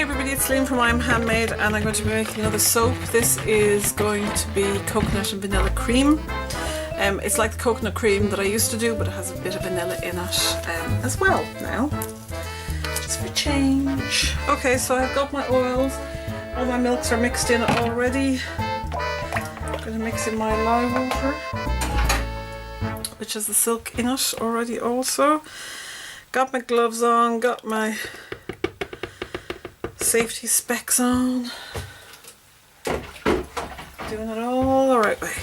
everybody, it's Celine from I'm Handmade, and I'm going to be making another soap. This is going to be coconut and vanilla cream. It's like the coconut cream that I used to do, but it has a bit of vanilla in it as well now, just for change. Okay, so I've got my oils, all my milks are mixed in already. I'm going to mix in my lye water, which has the silk in it already also. Got my gloves on, got my safety specs on. Doing it all the right way.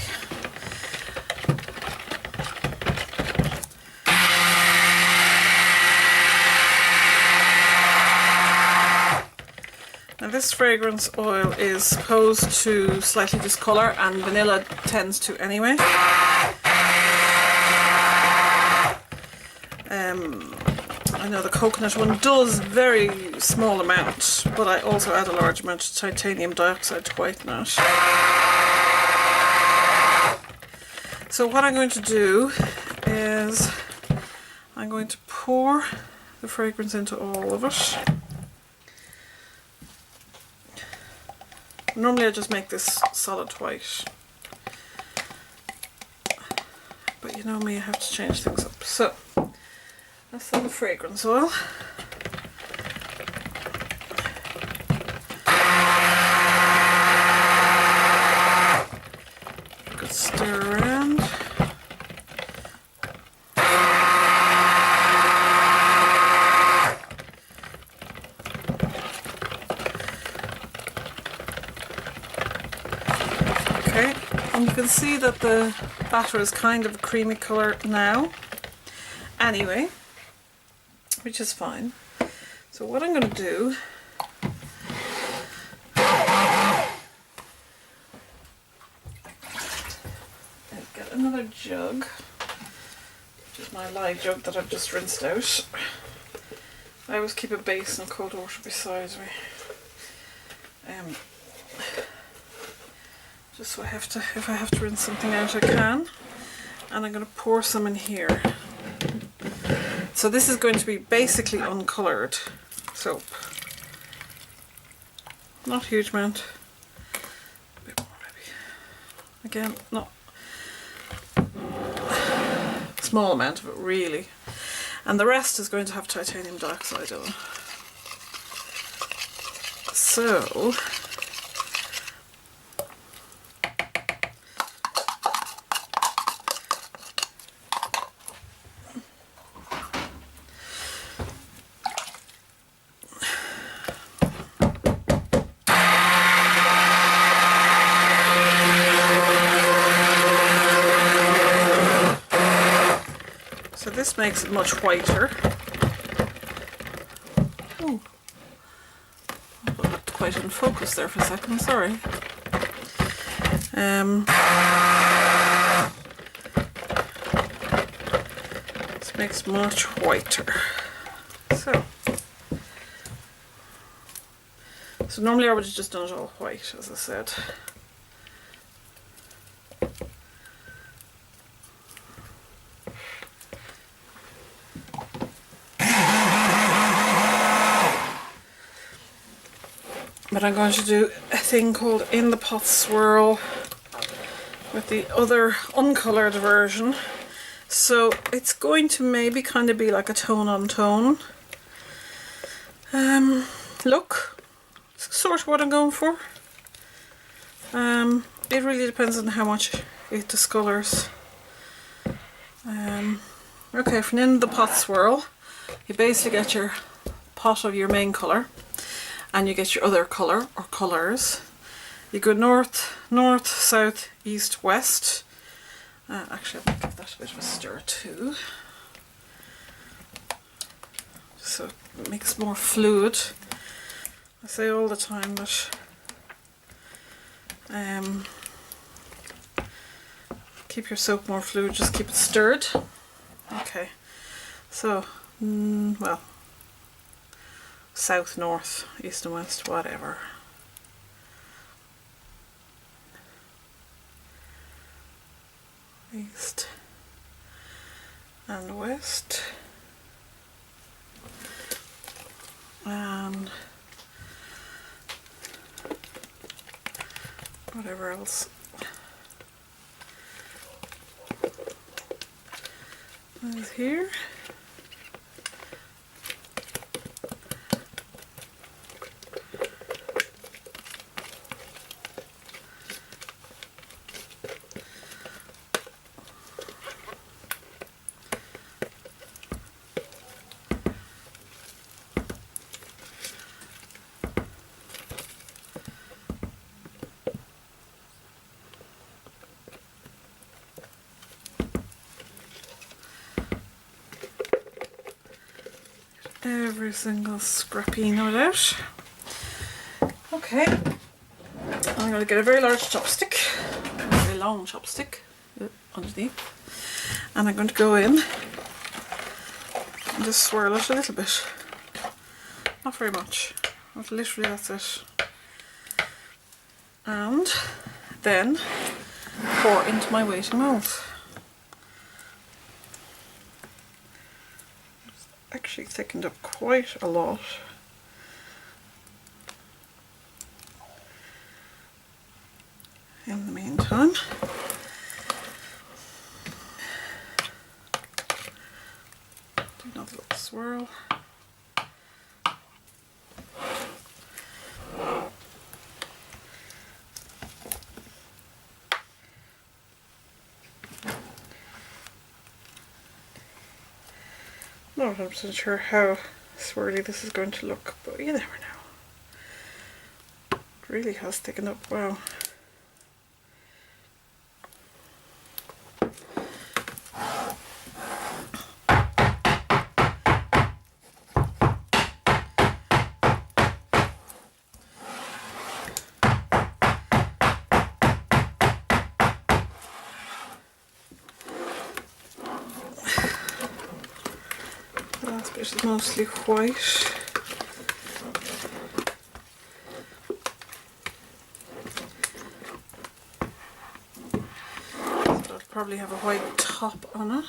Now this fragrance oil is supposed to slightly discolour, and vanilla tends to anyway. I know the coconut one does very small amount, but I also add a large amount of titanium dioxide to whiten it. So what I'm going to do is I'm going to pour the fragrance into all of it. Normally I just make this solid white, but you know me, I have to change things up. So that's the fragrance oil. Good stir around. Okay, and you can see that the batter is kind of a creamy colour now. Anyway, which is fine. So what I'm going to do is get another jug, which is my lye jug that I've just rinsed out. I always keep a basin of cold water beside me, just so if I have to rinse something out I can. And I'm going to pour some in here. So this is going to be basically uncoloured soap. Not a huge amount. A bit more maybe. Again, not a small amount of it really. And the rest is going to have titanium dioxide in it. So this makes it much whiter. Oh, I looked quite in focus there for a second, sorry. This makes much whiter. So normally I would have just done it all white, as I said. But I'm going to do a thing called In the Pot Swirl with the other uncoloured version. So it's going to maybe kind of be like a tone on tone look. It's sort of what I'm going for. It really depends on how much it discolours. Okay, from In the Pot Swirl, you basically get your pot of your main colour, and you get your other colour or colours. You go north, north, south, east, west. Actually, I'm going to give that a bit of a stir too, so it makes more fluid. I say all the time that keep your soap more fluid, just keep it stirred. Okay, so well, south, north, east and west, whatever. East and west. And whatever else is here. Every single scrappy note out. Okay, I'm going to get a very large chopstick, a very long chopstick underneath, and I'm going to go in and just swirl it a little bit. Not very much, but literally that's it. And then pour into my waiting mould. Actually thickened up quite a lot. In the meantime, do another little swirl. Not 100% sure how swirly this is going to look, but you never know. It really has thickened up well. The last bit is mostly white. So it'll probably have a white top on it.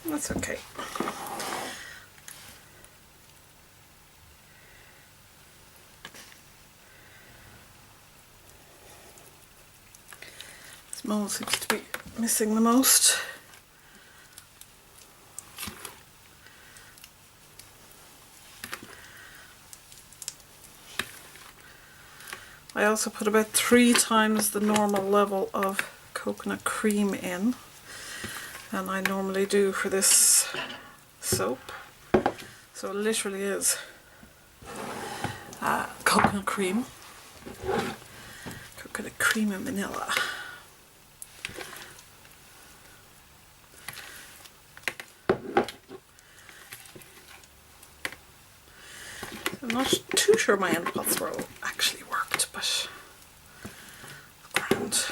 That's okay. This mold seems to be missing the most. I also put about 3 times the normal level of coconut cream in than I normally do for this soap. So it literally is coconut cream and vanilla. I'm not too sure my end pot swirl actually worked, but grand.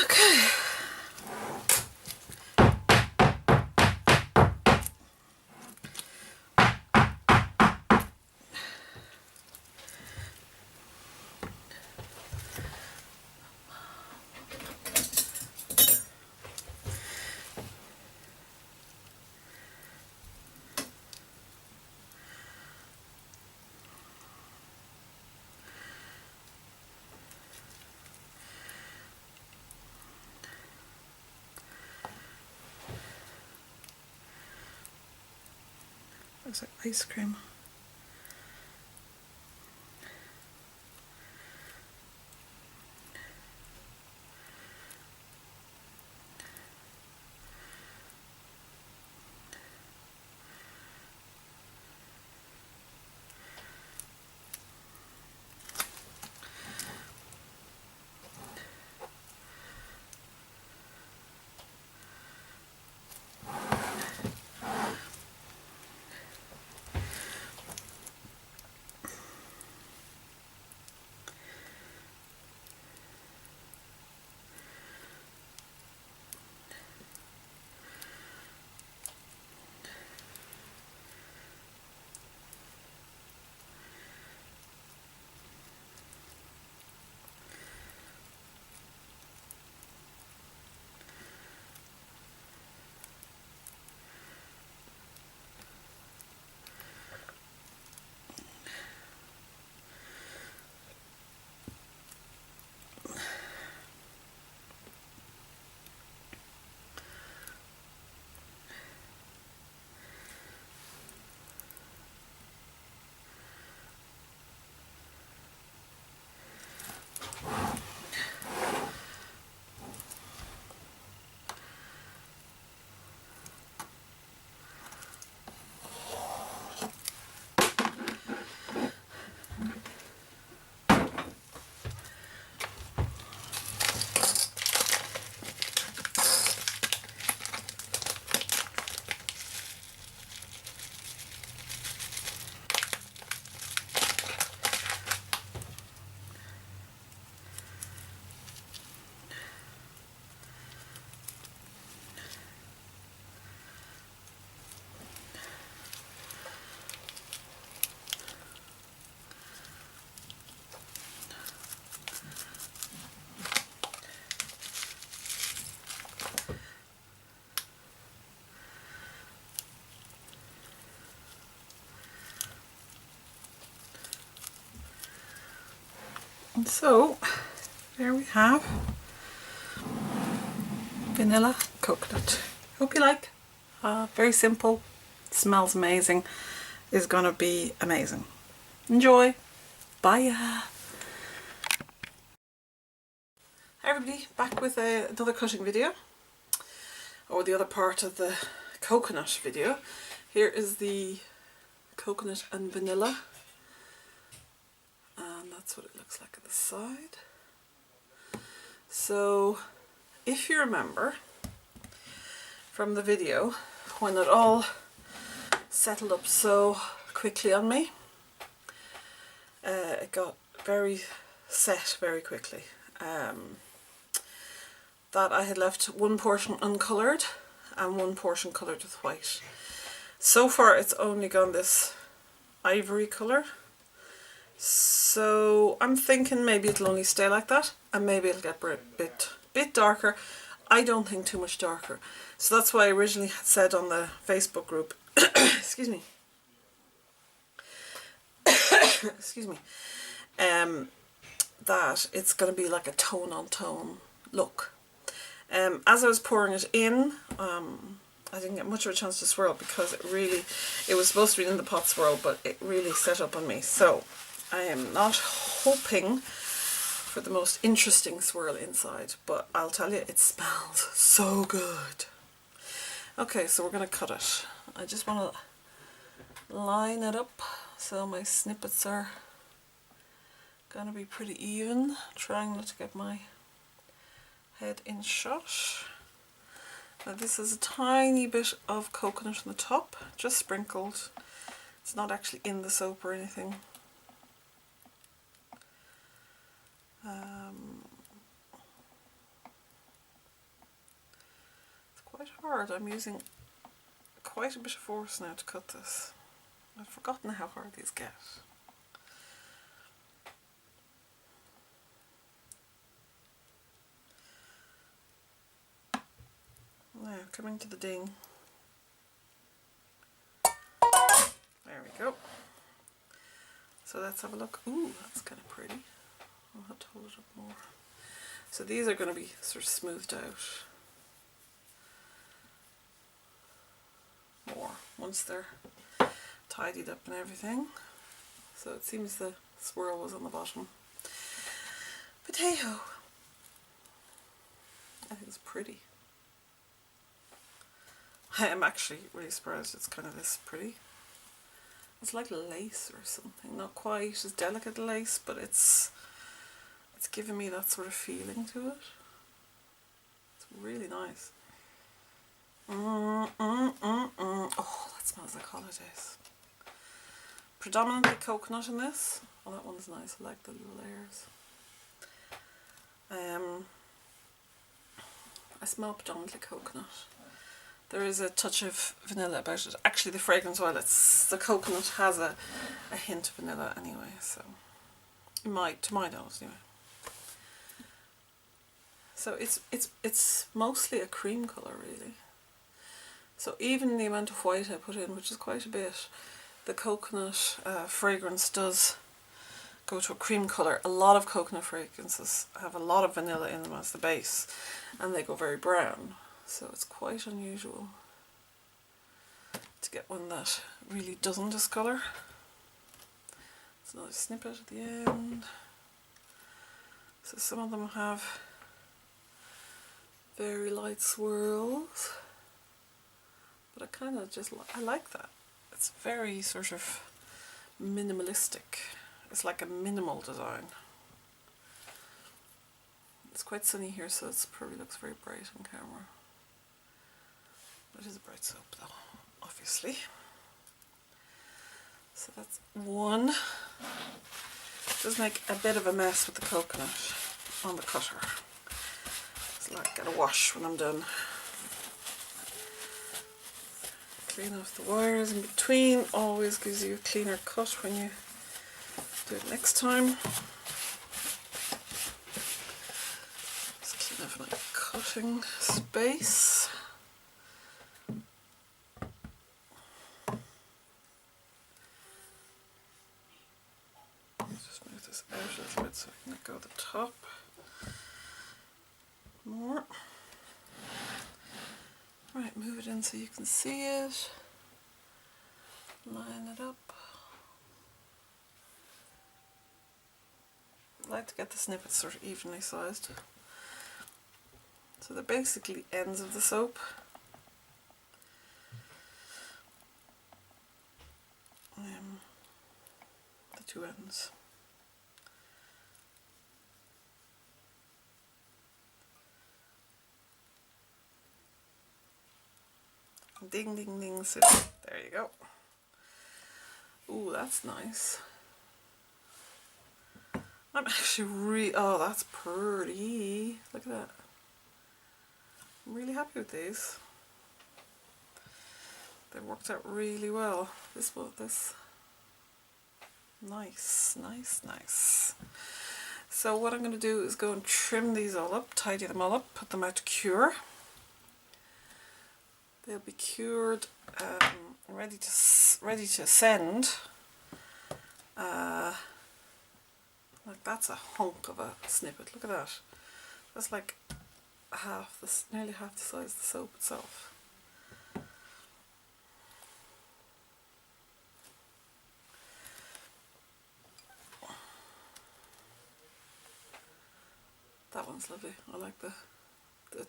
Okay. Looks like ice cream. And so there we have vanilla coconut. Hope you like. Very simple, smells amazing, is gonna be amazing. Enjoy. Bye. Hi everybody, back with another cutting video, or the other part of the coconut video. Here is the coconut and vanilla, and that's what it looks like at the side. So if you remember from the video when it all settled up so quickly on me, it got very set very quickly. That I had left one portion uncoloured and one portion coloured with white. So far it's only gone this ivory colour, so I'm thinking maybe it'll only stay like that and maybe it'll get a bit darker. I don't think too much darker, so that's why I originally had said on the Facebook group excuse me excuse me, that it's going to be like a tone on tone look. As I was pouring it in, I didn't get much of a chance to swirl because it was supposed to be in the pot swirl, but it really set up on me. So I am not hoping for the most interesting swirl inside, but I'll tell you, it smells so good. Okay, so we're going to cut it. I just want to line it up so my snippets are going to be pretty even, trying not to get my head in shot. Now this is a tiny bit of coconut on the top, just sprinkled. It's not actually in the soap or anything. quite hard. I'm using quite a bit of force now to cut this. I've forgotten how hard these get. Now, coming to the ding. There we go. So let's have a look. Ooh, that's kind of pretty. I'll have to hold it up more. So these are going to be sort of smoothed out more once they're tidied up and everything. So it seems the swirl was on the bottom. But hey ho. I think it's pretty. I am actually really surprised it's kind of this pretty. It's like lace or something. Not quite as delicate lace, but it's giving me that sort of feeling to it. It's really nice. Oh, that smells like holidays. Predominantly coconut in this. Oh, that one's nice. I like the little layers. I smell predominantly coconut. There is a touch of vanilla about it. Actually, the fragrance oil, the coconut has a hint of vanilla anyway, so it might, to my nose anyway. So it's mostly a cream colour really. So even the amount of white I put in, which is quite a bit, the coconut fragrance does go to a cream colour. A lot of coconut fragrances have a lot of vanilla in them as the base, and they go very brown. So it's quite unusual to get one that really doesn't discolour. There's another snippet at the end. So some of them have very light swirls, but I kind of just I like that. It's very sort of minimalistic. It's like a minimal design. It's quite sunny here, so it probably looks very bright on camera. It is a bright soap though, obviously. So that's one. It does make a bit of a mess with the coconut on the cutter. It's like get a wash when I'm done. Clean off the wires in between. Always gives you a cleaner cut when you do it next time. Just clean off my cutting space. Just move this out a little bit so I can let go of the top. More. Right, move it in so you can see it. Line it up. I like to get the snippets sort of evenly sized. So they're basically ends of the soap. The two ends. Ding ding ding, so there you go. Ooh, that's nice. I'm actually oh, that's pretty. Look at that. I'm really happy with these. They worked out really well. This. Nice, nice, nice. So what I'm going to do is go and trim these all up, tidy them all up, put them out to cure. They'll be cured, ready to send. Like that's a hunk of a snippet. Look at that. That's like nearly half the size of the soap itself. That one's lovely. I like the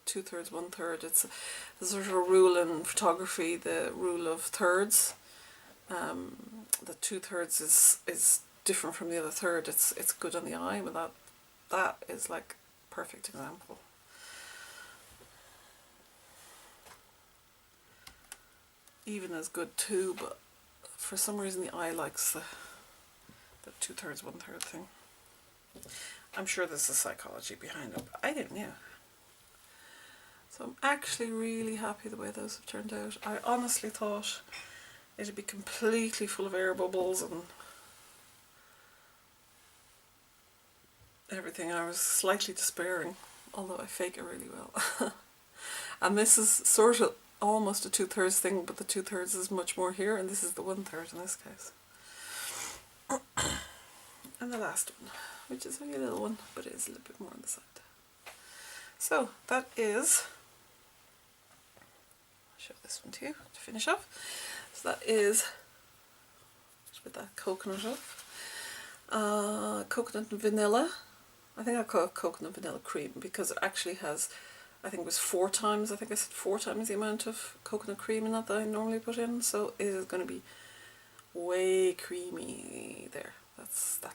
2/3, 1/3. It's a sort of a rule in photography, the rule of thirds. The 2/3 is different from the other third. It's good on the eye, but that is like a perfect example. Even as good too, but for some reason the eye likes the 2/3, 1/3 thing. I'm sure there's a psychology behind it, but I didn't know. So I'm actually really happy the way those have turned out. I honestly thought it'd be completely full of air bubbles and everything. I was slightly despairing, although I fake it really well. And this is sort of almost a 2/3 thing, but the 2/3 is much more here, and this is the 1/3 in this case. And the last one, which is only a little one, but it is a little bit more on the side. So that is, I'll show this one to you to finish off. So that is, with that coconut off, coconut and vanilla. I think I call it coconut vanilla cream because it actually has, I think it was 4 times, I think I said 4 times the amount of coconut cream in that I normally put in, so it is going to be way creamy there. That's good.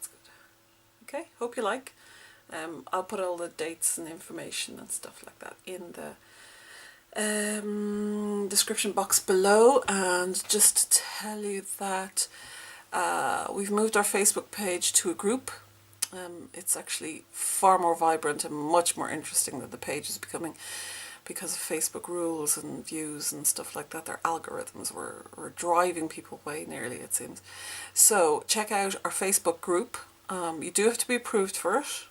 Okay, hope you like. I'll put all the dates and information and stuff like that in the description box below. And just to tell you that we've moved our Facebook page to a group. It's actually far more vibrant and much more interesting than the page is becoming because of Facebook rules and views and stuff like that. Their algorithms were driving people away nearly, it seems. So check out our Facebook group. You do have to be approved for it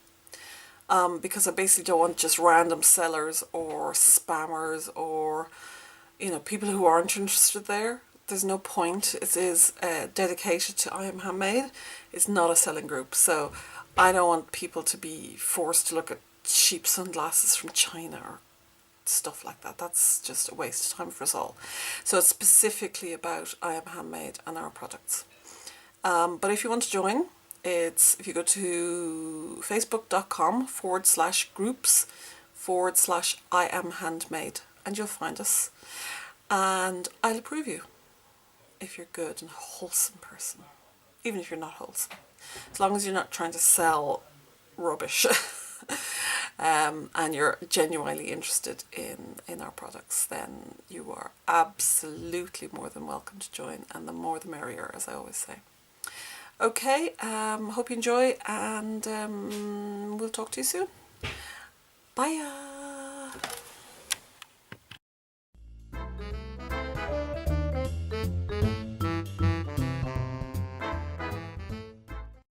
because I basically don't want just random sellers or spammers or, you know, people who aren't interested there. There's no point. It is dedicated to I Am Handmade. It's not a selling group. So I don't want people to be forced to look at cheap sunglasses from China or stuff like that. That's just a waste of time for us all. So it's specifically about I Am Handmade and our products. But if you want to join, it's if you go to facebook.com/groups/I Am Handmade and you'll find us. And I'll approve you if you're a good and wholesome person, even if you're not wholesome, as long as you're not trying to sell rubbish. And you're genuinely interested in our products, then you are absolutely more than welcome to join, and the more the merrier, as I always say. Okay, hope you enjoy, and we'll talk to you soon. Bye.